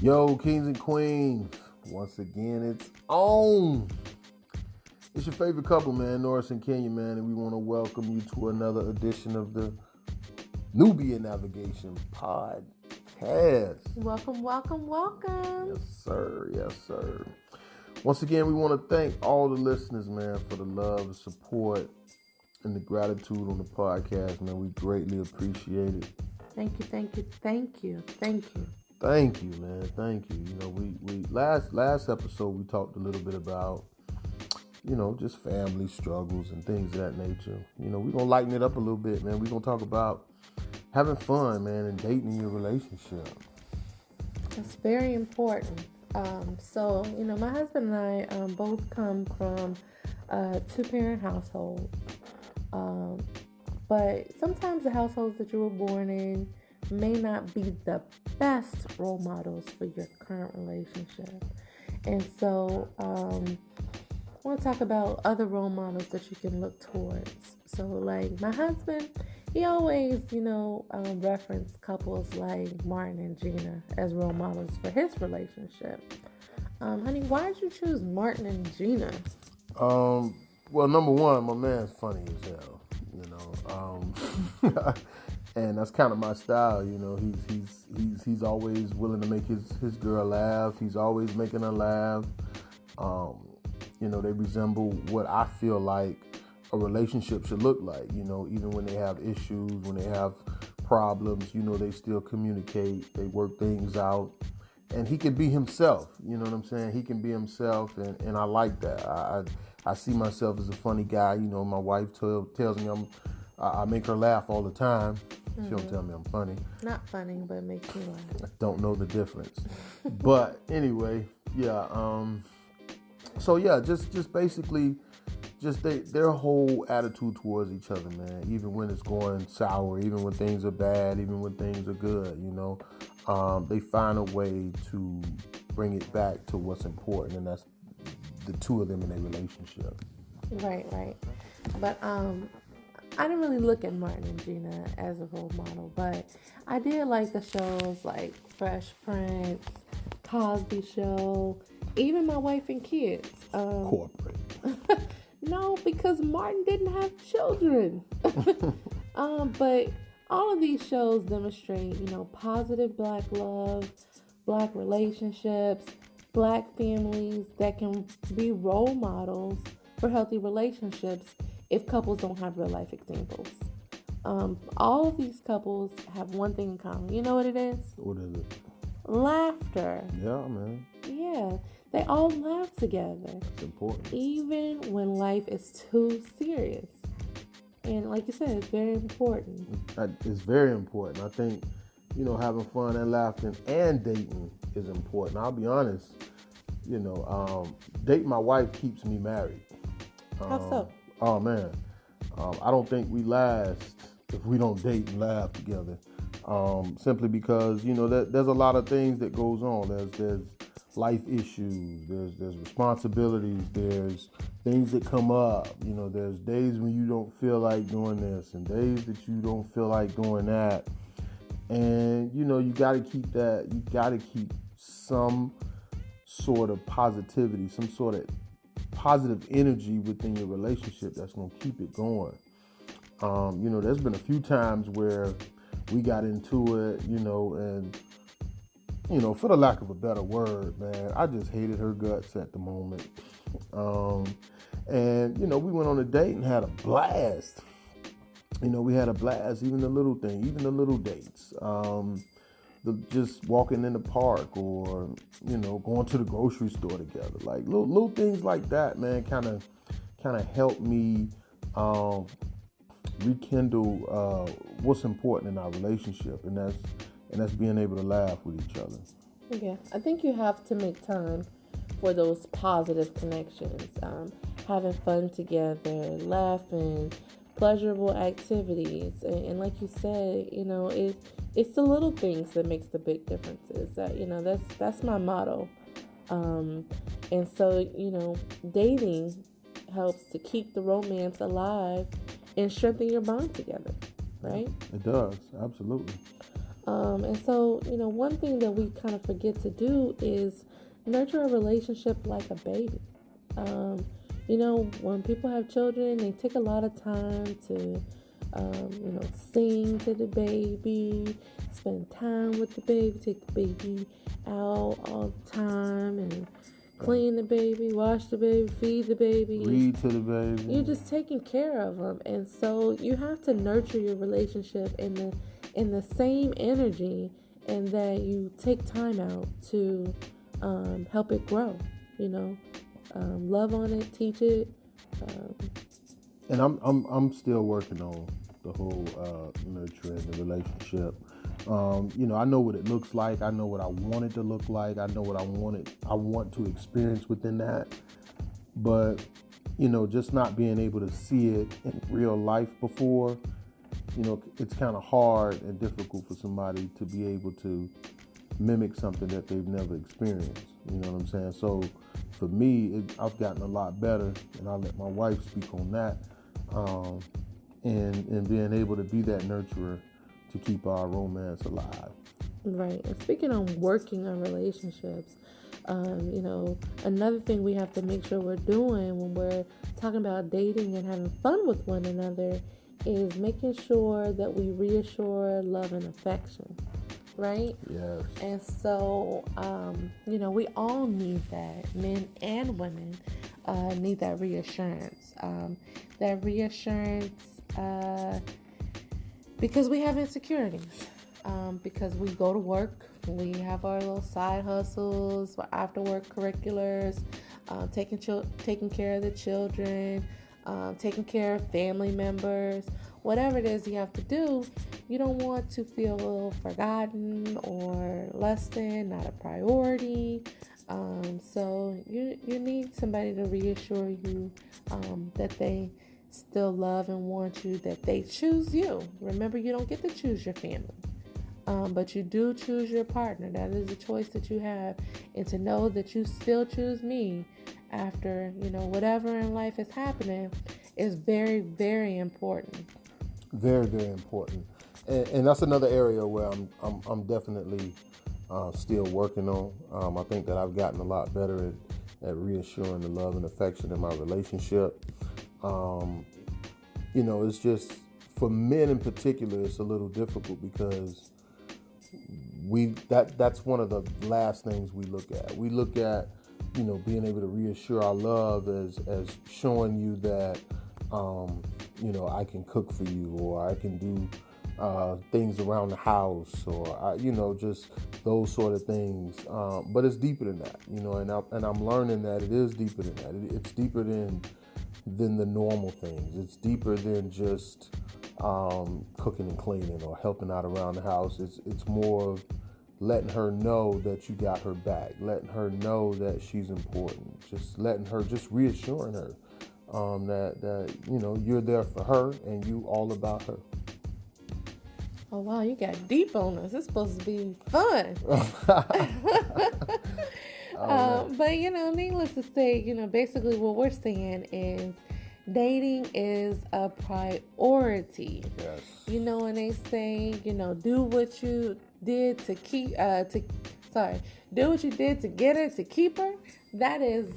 Yo, kings and queens, once again, it's on. It's your favorite couple, man, Norris and Kenya, man, and we want to welcome you to another edition of the Nubian Navigation Podcast. Welcome, welcome, welcome. Yes, sir. Yes, sir. Once again, we want to thank all the listeners, man, for the love, the support, and the gratitude on the podcast, man. We greatly appreciate it. Thank you. Thank you, man. Thank you. You know, we last episode we talked a little bit about, just family struggles and things of that nature. You know, we're gonna lighten it up a little bit, man. We're gonna talk about having fun, man, and dating in your relationship. It's very important. My husband and I both come from a two-parent household. But sometimes the households that you were born in may not be the best role models for your current relationship. And so I want to talk about other role models that you can look towards. So like my husband, he always, reference couples like Martin and Gina as role models for his relationship. Honey, why did you choose Martin and Gina? Well, number one, my man's funny as hell, and that's kind of my style. He's always willing to make his girl laugh. He's always making her laugh. They resemble what I feel like a relationship should look like. Even when they have issues, when they have problems, they still communicate. They work things out. And he can be himself. You know what I'm saying? He can be himself, and I like that. I see myself as a funny guy. My wife tells me I make her laugh all the time. She don't tell me I'm funny. Not funny, but it makes me laugh. I don't know the difference. But anyway, yeah. Just basically, their whole attitude towards each other, man. Even when it's going sour, even when things are bad, even when things are good, they find a way to bring it back to what's important, and that's the two of them in a relationship. Right. But I didn't really look at Martin and Gina as a role model, but I did like the shows like Fresh Prince, Cosby Show, even My Wife and Kids. Corporate. No, because Martin didn't have children. But all of these shows demonstrate, positive black love, black relationships, black families that can be role models for healthy relationships if couples don't have real life examples. All of these couples have one thing in common. You know what it is? What is it? Laughter. Yeah, man. Yeah, they all laugh together. It's important. Even when life is too serious. And like you said, it's very important. It's very important. I think, having fun and laughing and dating is important. I'll be honest, dating my wife keeps me married. How so? Oh, man. I don't think we last if we don't date and laugh together. Simply because, there's a lot of things that goes on. There's life issues. There's responsibilities. There's things that come up. There's days when you don't feel like doing this and days that you don't feel like doing that. And, you got to keep that. You got to keep some sort of positivity, some sort of positive energy within your relationship that's going to keep it going. There's been a few times where we got into it, and, for the lack of a better word, man, I just hated her guts at the moment. We went on a date and had a blast. We had a blast, even the little dates. Just walking in the park or, going to the grocery store together. Like little things like that, man, kind of help me rekindle what's important in our relationship, and that's being able to laugh with each other. Yeah, I think you have to make time for those positive connections, having fun together, laughing, pleasurable activities, and like you said, it's the little things that makes the big differences. That's my motto, and so dating helps to keep the romance alive and strengthen your bond together, right? It does, absolutely. And so, one thing that we kind of forget to do is nurture a relationship like a baby. Um, when people have children, they take a lot of time to, sing to the baby, spend time with the baby, take the baby out all the time, and Right. clean the baby, wash the baby, feed the baby. Read to the baby. You're just taking care of them, and so you have to nurture your relationship in the same energy, and that you take time out to help it grow. You know, love on it, teach it. Um, And I'm still working on the whole nurturing the relationship. I know what it looks like. I know what I want it to look like. I know what I want to experience within that. But just not being able to see it in real life before, it's kind of hard and difficult for somebody to be able to mimic something that they've never experienced. You know what I'm saying? So for me, I've gotten a lot better, and I'll let my wife speak on that. Um, and being able to be that nurturer to keep our romance alive. right. And speaking on working on relationships, another thing we have to make sure we're doing when we're talking about dating and having fun with one another is making sure that we reassure love and affection, right? Yes. And so, we all need that. Men and women need that reassurance. That reassurance because we have insecurities. Because we go to work, we have our little side hustles, our after work curriculars, taking care of the children, taking care of family members, whatever it is you have to do. You don't want to feel forgotten or less than, not a priority. So you need somebody to reassure you that they still love and want you, that they choose you. Remember, you don't get to choose your family. But you do choose your partner. That is a choice that you have. And to know that you still choose me after, whatever in life is happening is very, very important. Very, very important. And that's another area where I'm definitely still working on. I think that I've gotten a lot better at reassuring the love and affection in my relationship. Um, it's just for men in particular, it's a little difficult because that's one of the last things we look at. We look at being able to reassure our love as showing you that I can cook for you, or I can do things around the house, or just those sort of things. But it's deeper than that, and I'm learning that it is deeper than that. It's deeper than the normal things. It's deeper than just cooking and cleaning or helping out around the house. It's more of letting her know that you got her back, letting her know that she's important, just reassuring her that you're there for her and you all about her. Oh, wow, you got deep on us. It's supposed to be fun. Oh, But, needless to say, basically what we're saying is dating is a priority. yes. And they say, do what you did to keep, do what you did to get her, to keep her. That is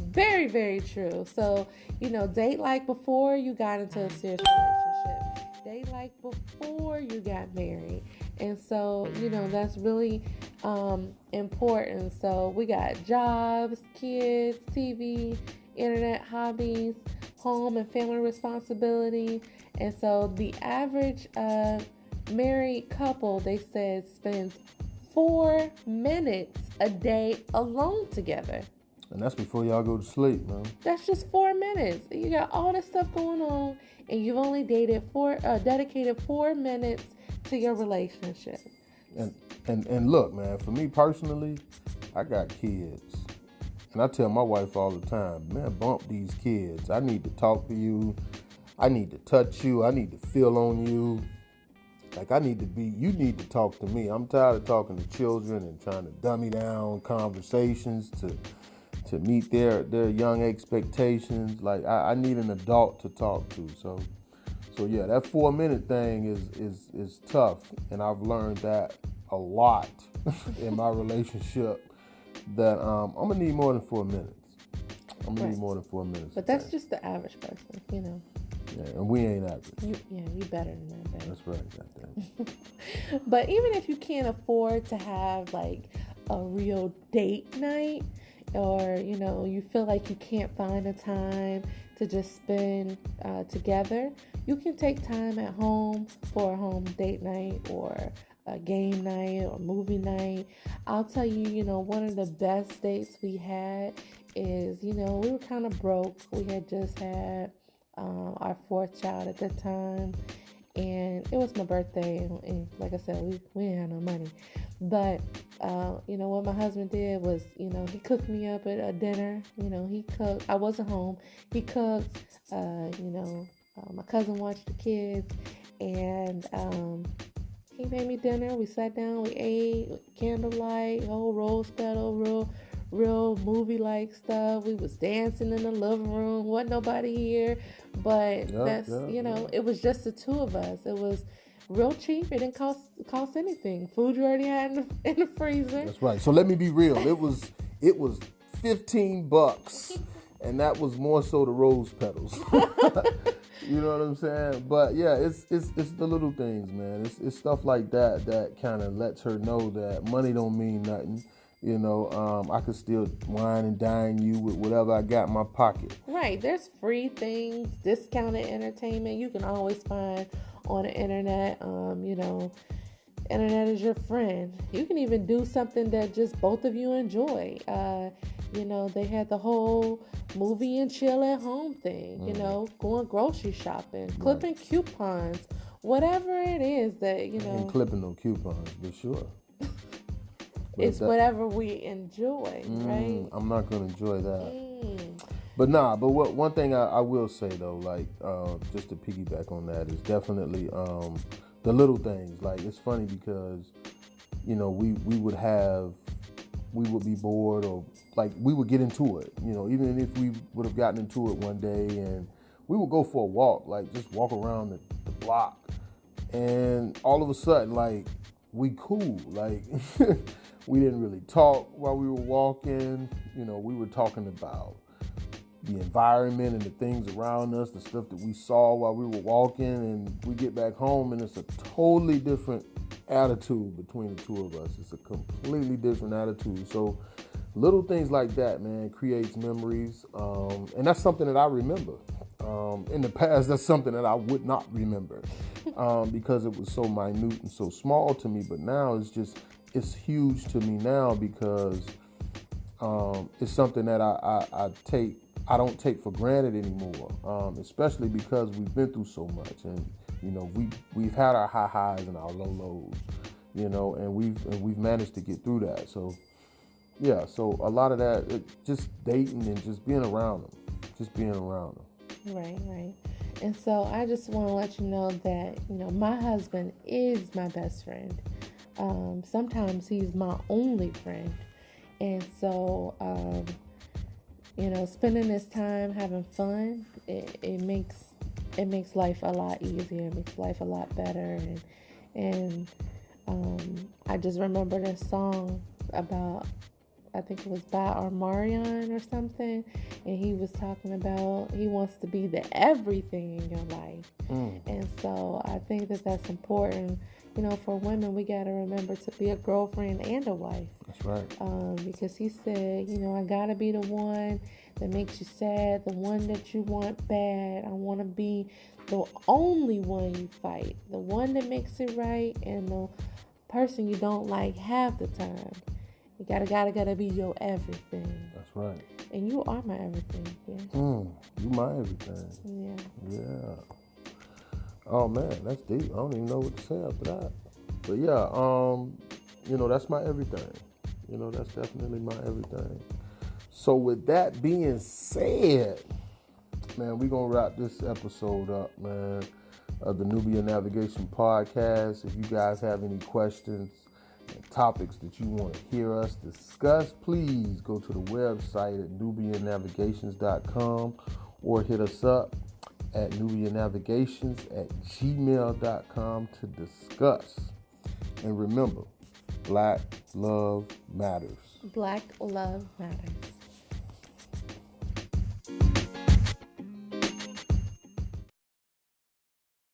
very, very true. So, date like before you got into a serious relationship. Date like before you got married. And so, that's really important. So, we got jobs, kids, TV, internet, hobbies, home and family responsibility. And so, the average married couple, they said, spends 4 minutes a day alone together. And that's before y'all go to sleep, man. That's just 4 minutes. You got all this stuff going on, and you've only dedicated 4 minutes to your relationship. And look, man, for me personally, I got kids. And I tell my wife all the time, man, bump these kids. I need to talk to you. I need to touch you. I need to feel on you. Like you need to talk to me. I'm tired of talking to children and trying to dummy down conversations to meet their young expectations. Like I need an adult to talk to. So yeah, that 4 minute thing is tough, and I've learned that a lot in my relationship. That I'm gonna need more than 4 minutes. I'm gonna Right. need more than 4 minutes. But that's just the average person, Yeah, and we ain't average. You better than that, babe. That's right, goddamn. But even if you can't afford to have like a real date night, or you feel like you can't find a time to just spend together, you can take time at home for a home date night or a game night or movie night. I'll tell you, one of the best dates we had is, we were kind of broke. We had just had our fourth child at the time, and it was my birthday, and like I said, we didn't have no money. But what my husband did was, he cooked me up at a dinner. He cooked. I wasn't home. He cooked. My cousin watched the kids, and he made me dinner. We sat down. We ate with candlelight, whole rose petal, real movie like stuff. We was dancing in the living room. Wasn't nobody here, but it was just the two of us. It was real cheap. It didn't cost anything. Food you already had in the freezer. That's right. So let me be real. It was $15, and that was more so the rose petals. You know what I'm saying? But yeah, it's the little things, man. It's stuff like that kind of lets her know that money don't mean nothing. I could still wine and dine you with whatever I got in my pocket. Right. There's free things, discounted entertainment you can always find on the internet. Internet is your friend. You can even do something that just both of you enjoy. They had the whole movie and chill at home thing, going grocery shopping, clipping coupons, whatever it is that, I ain't clipping no coupons, but sure. It's whatever we enjoy, right? I'm not going to enjoy that. But one thing I will say, though, like, just to piggyback on that, is definitely the little things. Like, it's funny because, we would be bored, or like we would get into it, even if we would have gotten into it one day, and we would go for a walk, like just walk around the block, and all of a sudden, like, we cool, like we didn't really talk while we were walking. We were talking about the environment and the things around us, the stuff that we saw while we were walking, and we get back home and it's a totally different attitude between the two of us. It's a completely different attitude. So little things like that, man, creates memories, and that's something that I remember. In the past, that's something that I would not remember because it was so minute and so small to me. But now it's huge to me now because it's something that I don't take for granted anymore, especially because we've been through so much, and we've had our high highs and our low lows, and we've managed to get through that. So yeah, so a lot of that, just dating and just being around them. Right. And so I just want to let you know that my husband is my best friend. Sometimes he's my only friend, and so spending this time having fun, it makes life a lot easier. It makes life a lot better. And I just remember this song about, I think it was by Armarion or something, and he was talking about he wants to be the everything in your life. And so I think that that's important. For women, we got to remember to be a girlfriend and a wife. That's right. Because he said, I got to be the one that makes you sad, the one that you want bad. I want to be the only one you fight, the one that makes it right, and the person you don't like half the time. You gotta be your everything. That's right. And you are my everything. Yeah. You my everything. Yeah. Oh man, that's deep. I don't even know what to say after that. But yeah, that's my everything. That's definitely my everything. So with that being said, man, we're gonna wrap this episode up, man, of the Nubia Navigation Podcast. If you guys have any questions and topics that you want to hear us discuss, please go to the website at nubianavigations.com or hit us up at nubianavigations@gmail.com to discuss. And remember, Black love matters. Black love matters.